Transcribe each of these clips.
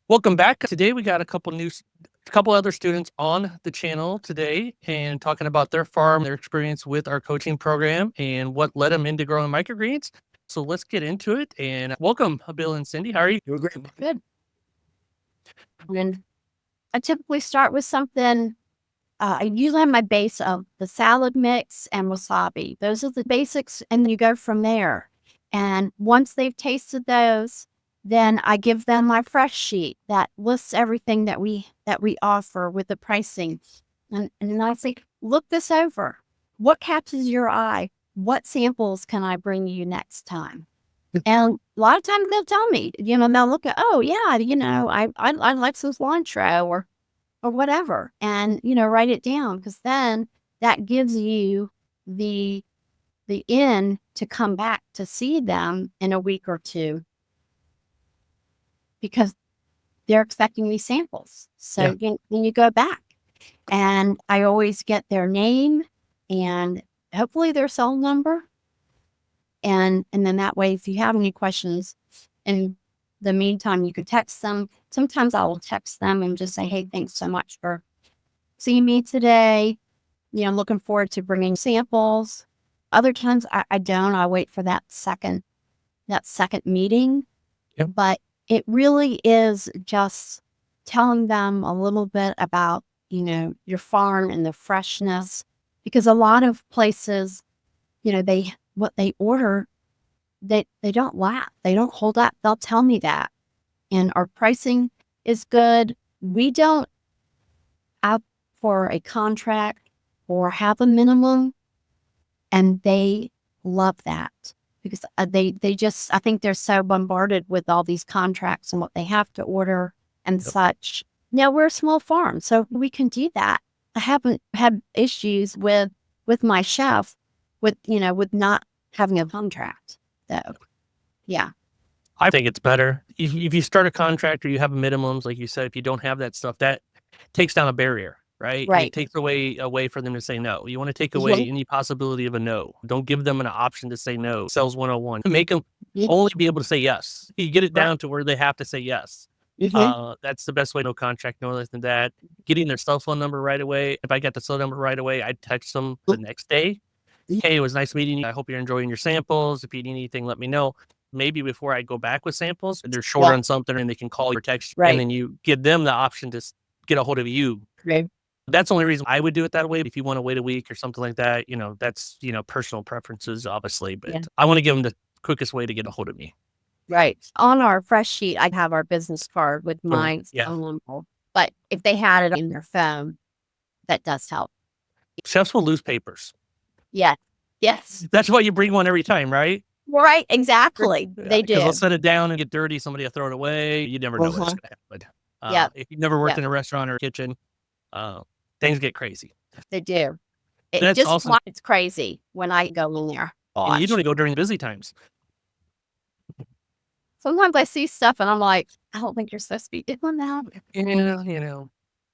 Welcome back. Today we got a couple other students on the channel today and talking about their farm, their experience with our coaching program, and what led them into growing microgreens. So let's get into it. And welcome, Bill and Cindy. How are you? Doing great. Good. And I typically start with something. I usually have my base of the salad mix and wasabi. Those are the basics, and then you go from there. And once they've tasted those, then I give them my fresh sheet that lists everything that we offer with the pricing. And I say, look this over. What catches your eye? What samples can I bring you next time? And a lot of times they'll tell me, they'll look at, oh yeah, I like some cilantro or whatever, and write it down, because then that gives you the in to come back to see them in a week or two, because they're expecting these samples. So then you go back, and I always get their name and hopefully their cell number. And then that way, if you have any questions in the meantime, you could text them. Sometimes I will text them and just say, hey, thanks so much for seeing me today. Looking forward to bringing samples. Other times I don't. I wait for that second meeting. Yep. But it really is just telling them a little bit about, your farm and the freshness, because a lot of places, what they order, they don't last. They don't hold up. They'll tell me that. And our pricing is good. We don't ask for a contract or have a minimum. And they love that, because they just, I think they're so bombarded with all these contracts and what they have to order and such. Now, we're a small farm, so we can do that. I haven't had issues with my chef with not having a contract, though. Yeah. I think it's better. If you start a contract or you have minimums, like you said, if you don't have that stuff, that takes down a barrier, right? Right. It takes away for them to say no. You want to take away any possibility of a no. Don't give them an option to say no. Sales 101. Make them only be able to say yes. You get it down to where they have to say yes. That's the best way. No contract, no less than that. Getting their cell phone number right away. If I got the cell number right away, I'd text them the next day. Hey, it was nice meeting you. I hope you're enjoying your samples. If you need anything, let me know. Maybe before I go back with samples, they're short on something and they can call or text you, and then you give them the option to get a hold of you. Right. That's the only reason I would do it that way. If you want to wait a week or something like that, that's, personal preferences, obviously, but I want to give them the quickest way to get a hold of me. Right. On our fresh sheet, I have our business card with my phone number. But if they had it in their phone, that does help. Chefs will lose papers. Yeah. Yes. That's why you bring one every time, right? Right. Exactly. They do. Because they'll set it down and get dirty. Somebody will throw it away. You never know what's going to happen. If you've never worked in a restaurant or kitchen, things get crazy. They do. That's awesome. It's crazy when I go in there. And you don't go during busy times. Sometimes I see stuff and I'm like, I don't think you're supposed to be doing that. As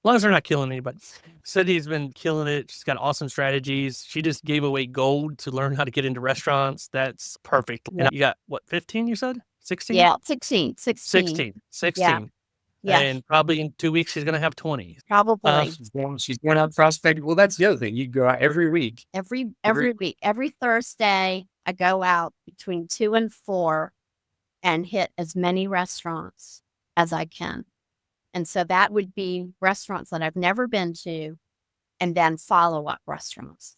long as they're not killing anybody. Cindy's been killing it. She's got awesome strategies. She just gave away gold to learn how to get into restaurants. That's perfect. And you got, what, 15 you said? 16? Yeah, 16. 16. Yeah. And probably in 2 weeks, she's going to have 20. Probably. She's going out prospecting. Well, that's the other thing. You go out every week. Every week. Every Thursday, I go out between 2 and 4 and hit as many restaurants as I can. And so that would be restaurants that I've never been to, and then follow-up restaurants.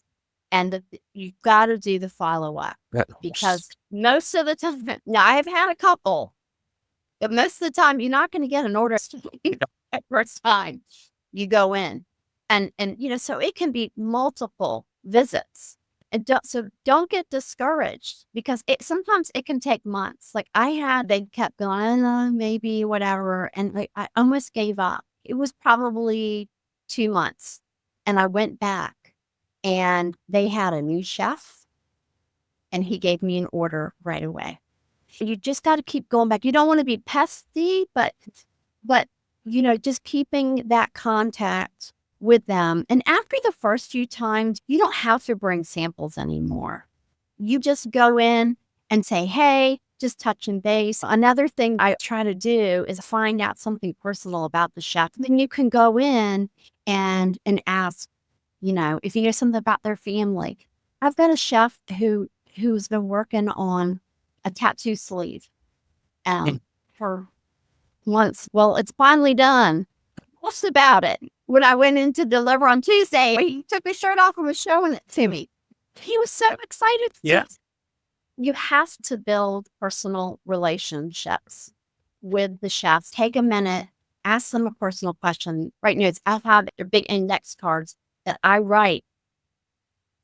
And you've got to do the follow-up, because most of the time, now I've had a couple, but most of the time you're not going to get an order at first time you go in. And so it can be multiple visits. And don't get discouraged, because sometimes it can take months. Like they kept going, maybe whatever. And I almost gave up. It was probably 2 months. And I went back, and they had a new chef, and he gave me an order right away. You just got to keep going back. You don't want to be pesky, but just keeping that contact with them. And after the first few times, you don't have to bring samples anymore. You just go in and say, hey, just touching base. Another thing I try to do is find out something personal about the chef. Then you can go in and ask, if you know something about their family. I've got a chef who's been working on a tattoo sleeve for months. Well, it's finally done. What's about it? When I went in to deliver on Tuesday, he took his shirt off and was showing it to me. He was so excited. Yeah. You have to build personal relationships with the chefs. Take a minute, ask them a personal question. Write notes. I have their big index cards that I write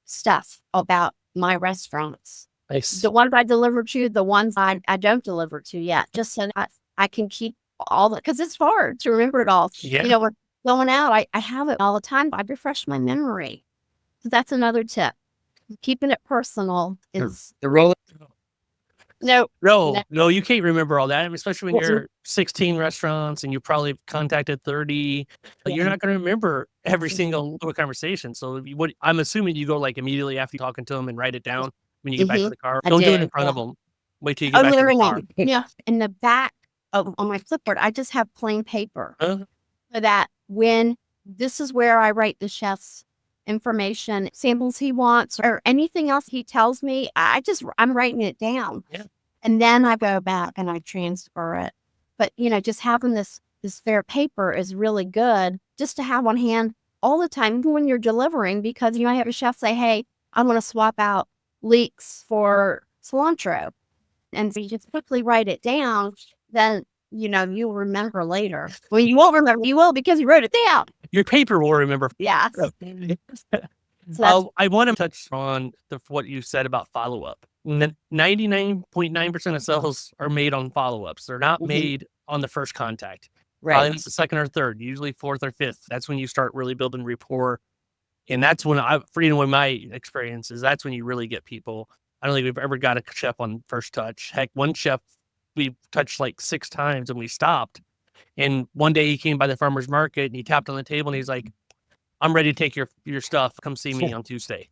stuff about my restaurants. Nice. The ones I deliver to, the ones I don't deliver to yet, just so that I can keep all the, because it's hard to remember it all. Yeah. When going out, I have it all the time. I refresh my memory. So that's another tip. Keeping it personal is The roll. no, No, you can't remember all that, especially when you're 16 restaurants and you probably contacted 30. You're not going to remember every single little conversation. So what I'm assuming you go like immediately after talking to them and write it down when you get back to the car. I Don't do it do. in front of them. Wait till you get back to the car. Yeah, in the back on my clipboard, I just have plain paper Uh-huh. so that when this is where I write the chef's information, samples he wants, or anything else he tells me, I'm writing it down. Yeah. And then I go back and I transfer it. But just having this spare paper is really good just to have on hand all the time, even when you're delivering, because you might have a chef say, hey, I want to swap out leeks for cilantro. And so you just quickly write it down, then you'll remember later. Well, you won't remember. You will because you wrote it down. Your paper will remember. Yeah. I want to touch on what you said about follow-up. 99.9% of sales are made on follow-ups. They're not made on the first contact. It's the second or third, usually fourth or fifth. That's when you start really building rapport. And that's when with my experiences, that's when you really get people. I don't think we've ever got a chef on first touch. Heck, one chef we touched like 6 times and we stopped. And one day he came by the farmer's market and he tapped on the table and he's like, I'm ready to take your stuff. Come see me on Tuesday.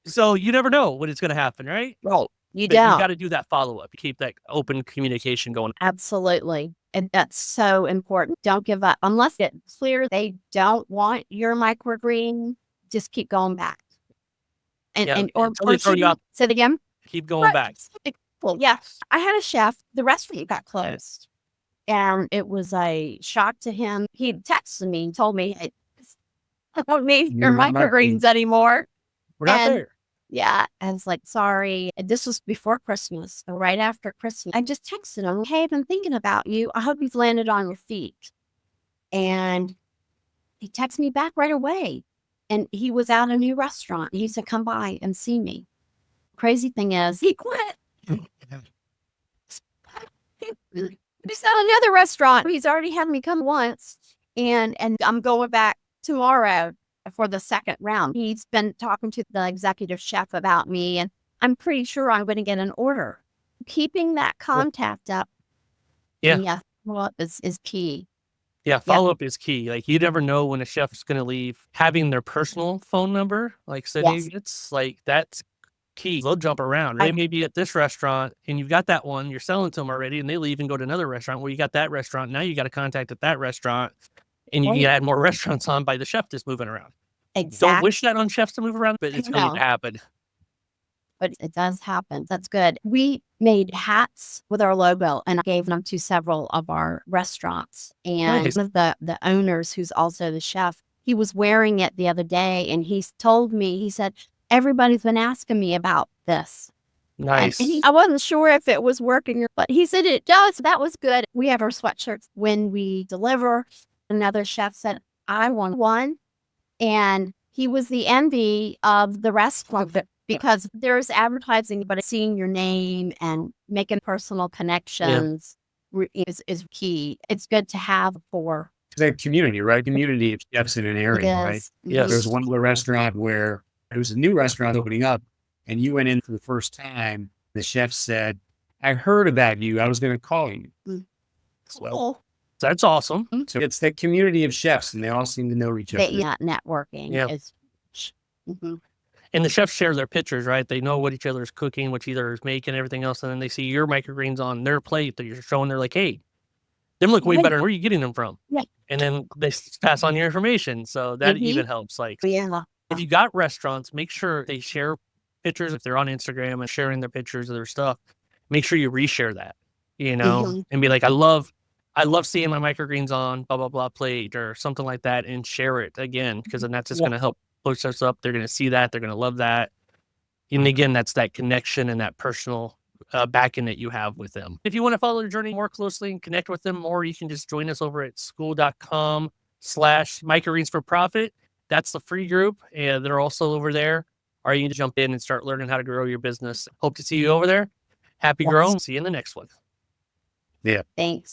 So you never know when it's going to happen, right? Well, you But don't. You got to do that follow-up. You keep that open communication going. Absolutely. And that's so important. Don't give up. Unless it's clear they don't want your microgreen, just keep going back. Or they throw you out. Say it again. Keep going back. Well, yeah. I had a chef, the restaurant got closed. And it was a shock to him. He texted me and told me, hey, I don't need your microgreens anymore. We're not there. Yeah. I was like, sorry. And this was before Christmas. So right after Christmas, I just texted him, hey, I've been thinking about you. I hope you've landed on your feet. And he texted me back right away. And he was at a new restaurant. He said, come by and see me. Crazy thing is, he quit. He's at another restaurant. He's already had me come once. And I'm going back tomorrow for the second round. He's been talking to the executive chef about me, and I'm pretty sure I'm going to get an order. Keeping that contact up. Yeah. Follow-up is key. Yeah, follow-up is key. Like, you never know when a chef's going to leave. Having their personal phone number, like Sydney, it's like, that's key. They'll jump around. They may be at this restaurant and you've got that one, you're selling to them already, and they leave and go to another restaurant where you got that restaurant. Now you got a contact at that restaurant, and you can add more restaurants on by the chef that's moving around. Exactly. Don't wish that on chefs to move around, but it's going to happen. But it does happen. That's good. We made hats with our logo and I gave them to several of our restaurants. And one of the owners, who's also the chef, he was wearing it the other day, and he told me, he said, everybody's been asking me about this. Nice. And I wasn't sure if it was working, but he said it does. That was good. We have our sweatshirts when we deliver. Another chef said, I want one. And he was the envy of the restaurant because there's advertising, but seeing your name and making personal connections is key. It's good to have for the community, right? Community of chefs in an area, right? Yes. There's one little restaurant where it was a new restaurant opening up, and you went in for the first time. The chef said, I heard about you. I was going to call you. Well, that's awesome. So it's that community of chefs, and they all seem to know each other. networking. Yeah. Is, And the chefs share their pictures, right? They know what each other is cooking, what each other is making, everything else. And then they see your microgreens on their plate that you're showing. They're like, hey, them look way better. Where are you getting them from? Yeah. And then they pass on your information. So that even helps. Like, if you got restaurants, make sure they share pictures. If they're on Instagram and sharing their pictures of their stuff, make sure you reshare that, and be like, I love seeing my microgreens on blah, blah, blah plate or something like that, and share it again, because then that's just going to help push us up. They're going to see that. They're going to love that. And again, that's that connection and that personal back-end that you have with them. If you want to follow the journey more closely and connect with them more, you can just join us over at school.com/microgreens for profit. That's the free group, and they're also over there. Or you can jump in and start learning how to grow your business. Hope to see you over there. Happy growing. See you in the next one. Yeah. Thanks.